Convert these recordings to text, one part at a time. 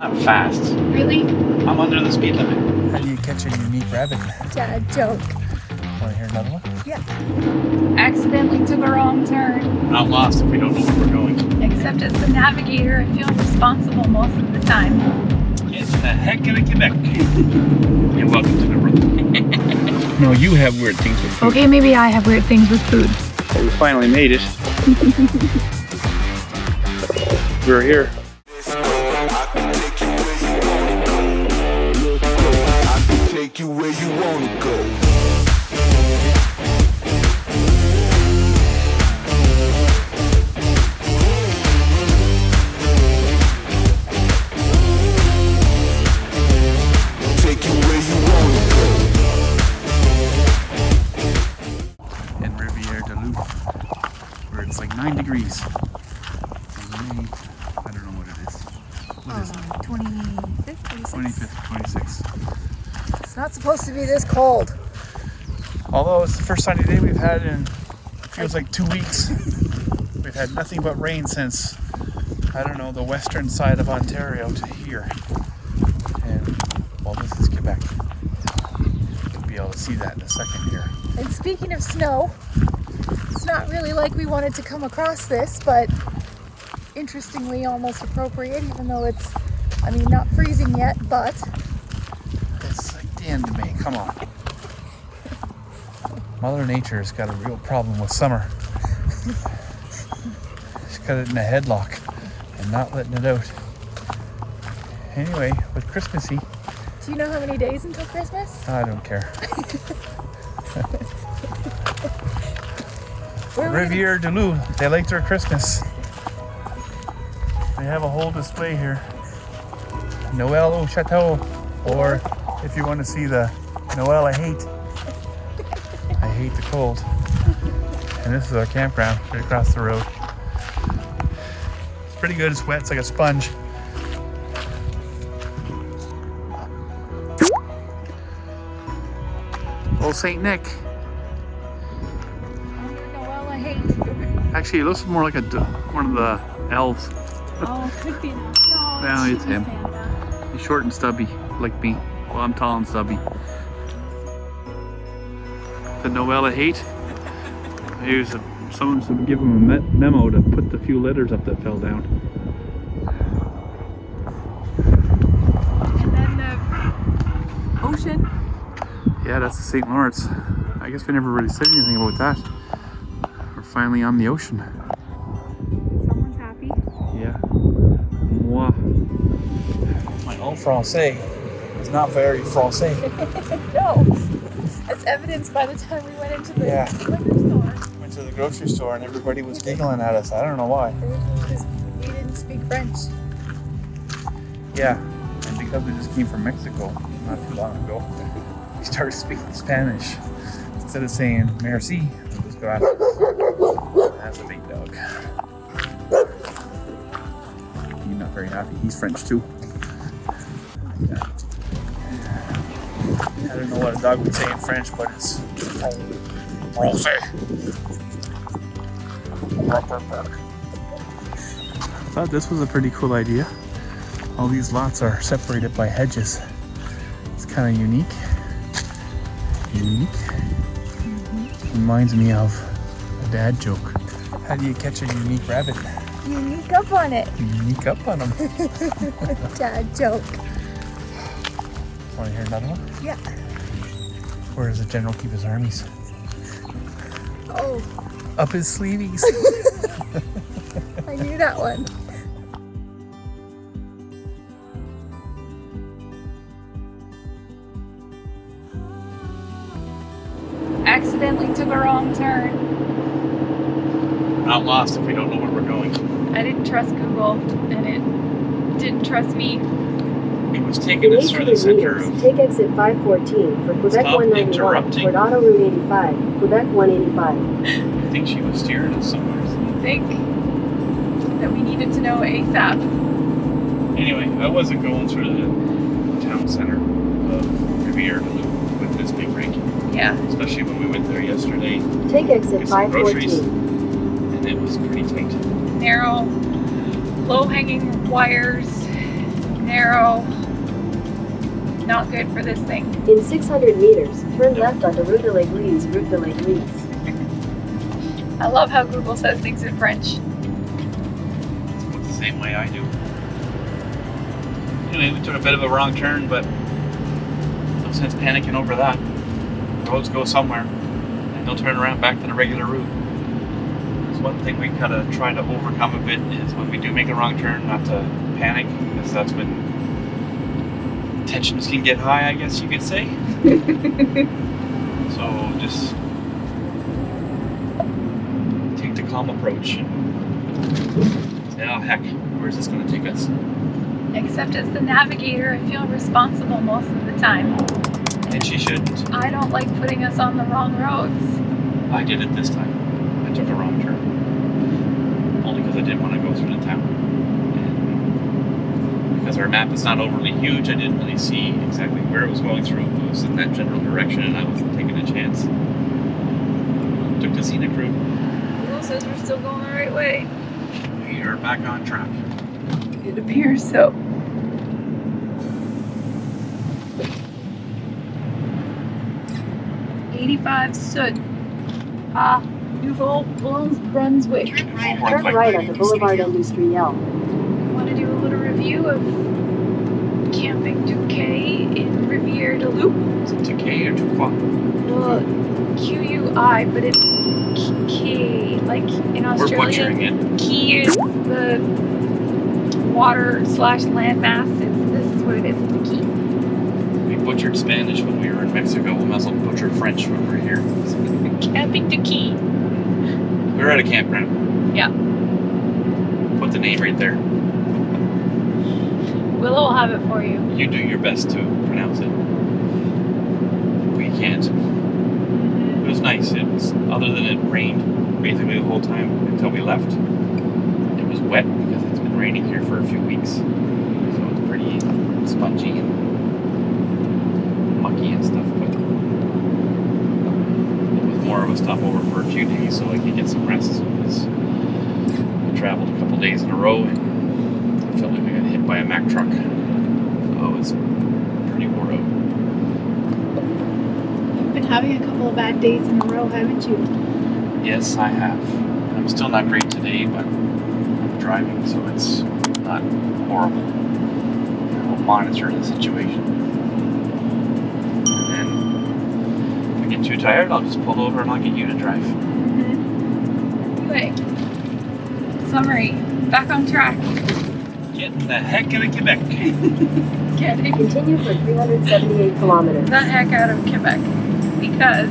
I'm fast. Really? I'm under the speed limit. How do you catch a unique rabbit? Dad joke. Want to hear another one? Yeah. Accidentally took a wrong turn. Not lost if we don't know where we're going. Except as the navigator, I feel responsible most of the time. Get the heck out of Quebec. You're welcome to the room. No, you have weird things with food. Okay, maybe I have weird things with food. Well, we finally made it. We're here. Take you where you wanna go. Take you where you wanna go. In Rivière-du-Loup, where it's like 9 degrees. And I don't know what it is. What is it? 25th, 25th, 26th. It's not supposed to be this cold. Although it's the first sunny day we've had in, it feels like 2 weeks. We've had nothing but rain since, I don't know, the western side of Ontario to here. And, well, this is Quebec. You'll be able to see that in a second here. And speaking of snow, it's not really like we wanted to come across this, but interestingly almost appropriate, even though it's, I mean, not freezing yet, but It's like the end of May, come on. Mother Nature's got a real problem with summer. She's got it in a headlock and not letting it out. Anyway, with Christmassy, do you know how many days until Christmas? I don't care. Where are we gonna- Rivière-du-Loup, they like their Christmas. They have a whole display here. Noël Au Château, or if you want to see the Noël A Hate. I hate the cold. And this is our campground right across the road. It's pretty good, it's wet, it's like a sponge. Old Saint Nick. Noël A Hate. Actually, it looks more like one of the elves. Oh, it could be. No, No, it's him. Santa. He's short and stubby, like me. Well, I'm tall and stubby. The Noël A Hate. Someone should give him a memo to put the few letters up that fell down. And then the ocean. Yeah, that's the St. Lawrence. I guess we never really said anything about that. We're finally on the ocean. Someone's happy. Yeah. Moi. My own français is not very français. No. As evidenced by the time we went into the Yeah. liquor store. Went to the grocery store and everybody was giggling at us. I don't know why. Because we didn't speak French. Yeah, and because we just came from Mexico not too long ago, we started speaking Spanish. Instead of saying merci, we just go out. That's a big dog. He's not very happy. He's French too. Yeah. I don't know what a dog would say in French, but it's français. I thought this was a pretty cool idea. All these lots are separated by hedges. It's kind of unique. Reminds me of a dad joke. How do you catch a unique rabbit? You sneak up on it. You sneak up on them. Dad joke. Want to hear another one? Yeah. Where does the general keep his armies? Oh, Up his sleeveys. I knew that one. Accidentally took a wrong turn. Not lost if we don't know where we're going. I didn't trust Google, and it didn't trust me. It was taking us through the center of... Take exit 514 for Quebec Stop 191 interrupting. toward Auto Route 85, Quebec 185. I think she was steering us somewhere. I think that we needed to know ASAP. Anyway, I wasn't going through the town center of Rivière-du-Loup with this big rig. Yeah. Especially when we went there yesterday. Take exit Get some groceries, 514. and it was pretty tight. Narrow, low-hanging wires. narrow. Not good for this thing. In 600 meters, turn left onto Route de l'Église, Route de l'Église. I love how Google says things in French. It's the same way I do. Anyway, we took a bit of a wrong turn, but no sense panicking over that. Roads go somewhere, and they'll turn around back to the regular route. There's one thing we gotta try to overcome a bit is when we do make a wrong turn, not to panic, because that's when tensions can get high, I guess you could say. So just take the calm approach and say, oh heck, where's this going to take us? Except as the navigator, I feel responsible most of the time. And she shouldn't. I don't like putting us on the wrong roads. I did it this time. I took a wrong turn. Only because I didn't want to go through the town. And because our map is not overly huge, I didn't really see exactly where it was going through. It was in that general direction, and I wasn't taking a chance. Took the scenic route. Google says we're still going the right way. We are back on track. It appears so. '85 Sud. Nouveau Brunswick. Turn right onto Boulevard Industriel. Want to do a little review of camping Duquet in Rivière-du-Loup? Is it too K or too far? Well, QUI, but it's K, like in We're Australia. butchering it. Key is the water/land mass. This is what it is. It's a key. We butchered Spanish when we were in Mexico. We might as well butcher French when we're here. Camping Duquet. We're at a campground. Yeah. Put the name right there. Willow will have it for you. You do your best to pronounce it. We can't. It was nice. It was, other than it rained basically the whole time until we left. It was wet because it's been raining here for a few weeks. So it's pretty spongy and mucky and stuff. But it was more of a stopover for a few days so I could get some rest. Because we traveled a couple days in a row and I felt like we got hit by a Mack truck. So it's pretty wore out. You've been having a couple of bad days in a row, haven't you? Yes, I have. I'm still not great today, but I'm driving, so it's not horrible. I'll monitor the situation. And then if I get too tired, I'll just pull over and I'll get you to drive. Anyway, summary. Back on track. Getting the heck out of Quebec. Getting Continue for 378 kilometers. the heck out of Quebec. Because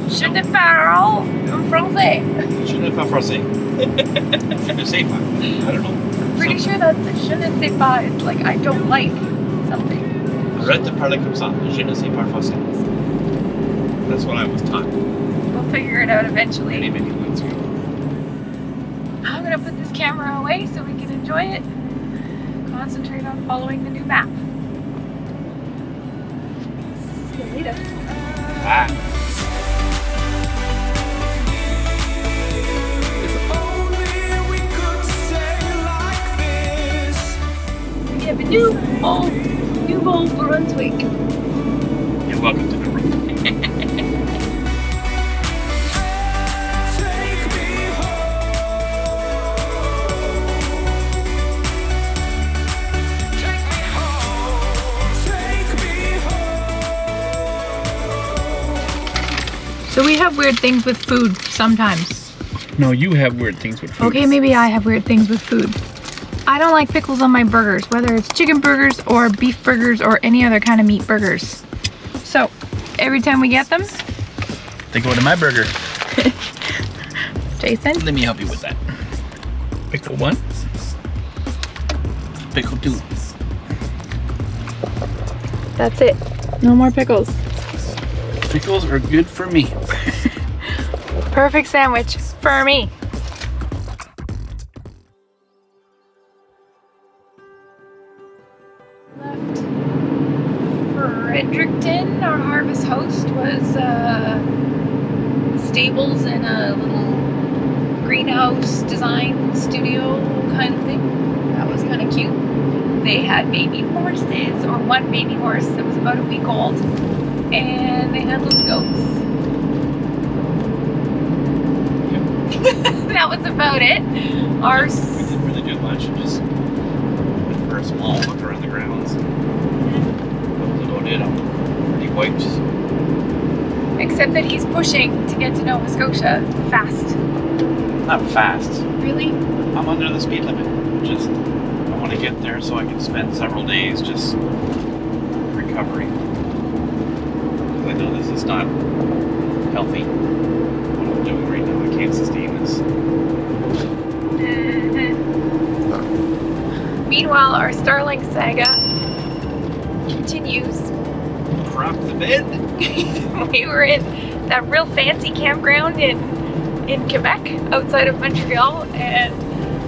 je ne parle en français. Je ne pas français. Je ne sais pas. I don't know. Pretty sure that je ne sais pas is like I don't like something. Arrête de parler comme ça. Je ne sais pas français. That's what I was taught We'll figure it out eventually. many months ago. I'm gonna put this camera away so we can enjoy it. Concentrate on following the new map. See you later. Bye. Bienvenue au Nouveau-Brunswick. You're welcome to the room. So we have weird things with food sometimes. No, you have weird things with food. Okay, maybe I have weird things with food. I don't like pickles on my burgers, whether it's chicken burgers or beef burgers or any other kind of meat burgers. So every time we get them, They go to my burger. Jason, Let me help you with that. Pickle 1. Pickle 2. that's it. No more pickles. Pickles are good for me. Perfect sandwich for me. Left Fredericton. Our harvest host was stables and a little greenhouse design studio kind of thing. That was kind of cute. they had baby horses, or one baby horse that was about a week old, and they had little goats. That was about it. Our We didn't really do much. Just went for a small look around the grounds. That was about it. I'm pretty wiped. except that he's pushing to get to Nova Scotia fast. Not fast. Really? I'm under the speed limit. Just, I want to get there so I can spend several days just recovering. I know this is not healthy. What I'm doing right now, I can't sustain this. Meanwhile, our Starlink saga continues. Crap the bed. We were in that real fancy campground in Quebec, outside of Montreal, and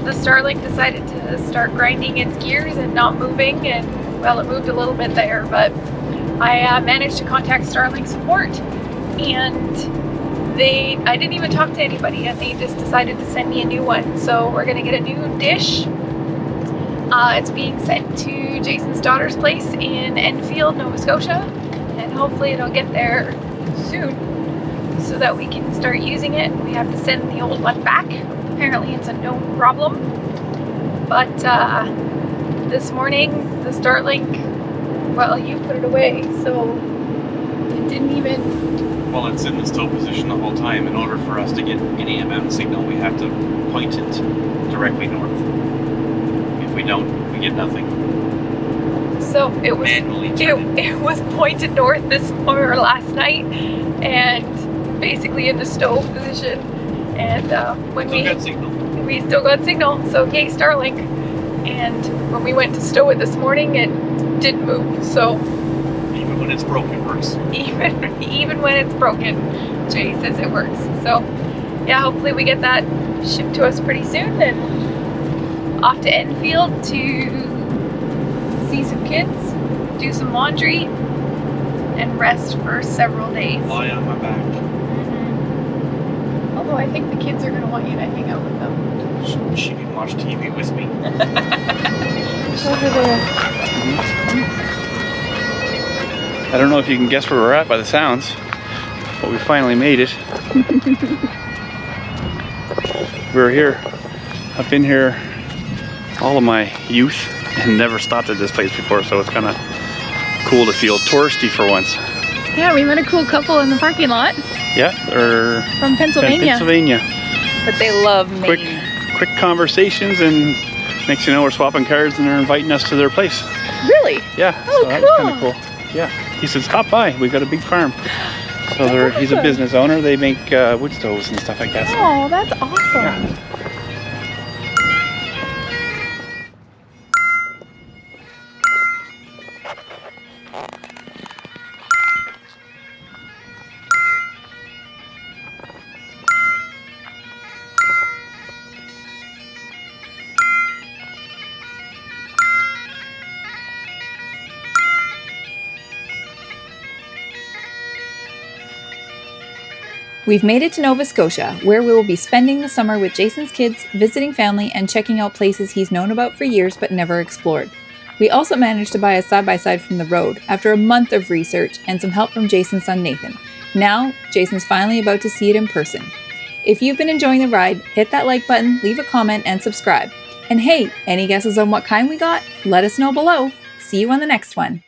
the Starlink decided to start grinding its gears and not moving, and well, it moved a little bit there, but I managed to contact Starlink support, and I didn't even talk to anybody, and they just decided to send me a new one. So we're gonna get a new dish. It's being sent to Jason's daughter's place in Enfield, Nova Scotia, and hopefully it'll get there soon so that we can start using it. We have to send the old one back. Apparently it's a no problem. But this morning the Starlink, well, you put it away, so it didn't even... Well, it's in the still position the whole time. In order for us to get any FM signal, we have to point it directly north. If we don't, we get nothing. So it was Manually turn it. it was pointed north last night, and basically in the stow position. And when Still got signal. we still got signal, so yay Starlink. And when we went to stow it this morning, it didn't move. So Even when it's broken, it works. even when it's broken, Jay says it works. So yeah, hopefully we get that shipped to us pretty soon, and off to Enfield to see some kids, do some laundry, and rest for several days. Lie on my back. Although I think the kids are going to want you to hang out with them. She can watch TV with me. Over there. I don't know if you can guess where we're at by the sounds, but we finally made it. We're here. I've been here all of my youth and never stopped at this place before, so it's kind of cool to feel touristy for once. Yeah, we met a cool couple in the parking lot. Yeah, they're from Pennsylvania. But they love Maine. Quick conversations, and next thing you know, we're swapping cards and they're inviting us to their place. Really? Yeah, oh, so that was kind of cool. Yeah, he says, hop by, we've got a big farm. So he's a business owner, they make wood stoves and stuff like that. Oh, that's awesome. Yeah. We've made it to Nova Scotia, where we will be spending the summer with Jason's kids, visiting family, and checking out places he's known about for years but never explored. We also managed to buy a side-by-side from the road after a month of research and some help from Jason's son Nathan. Now, Jason's finally about to see it in person. If you've been enjoying the ride, hit that like button, leave a comment, and subscribe. And hey, any guesses on what kind we got? Let us know below. See you on the next one.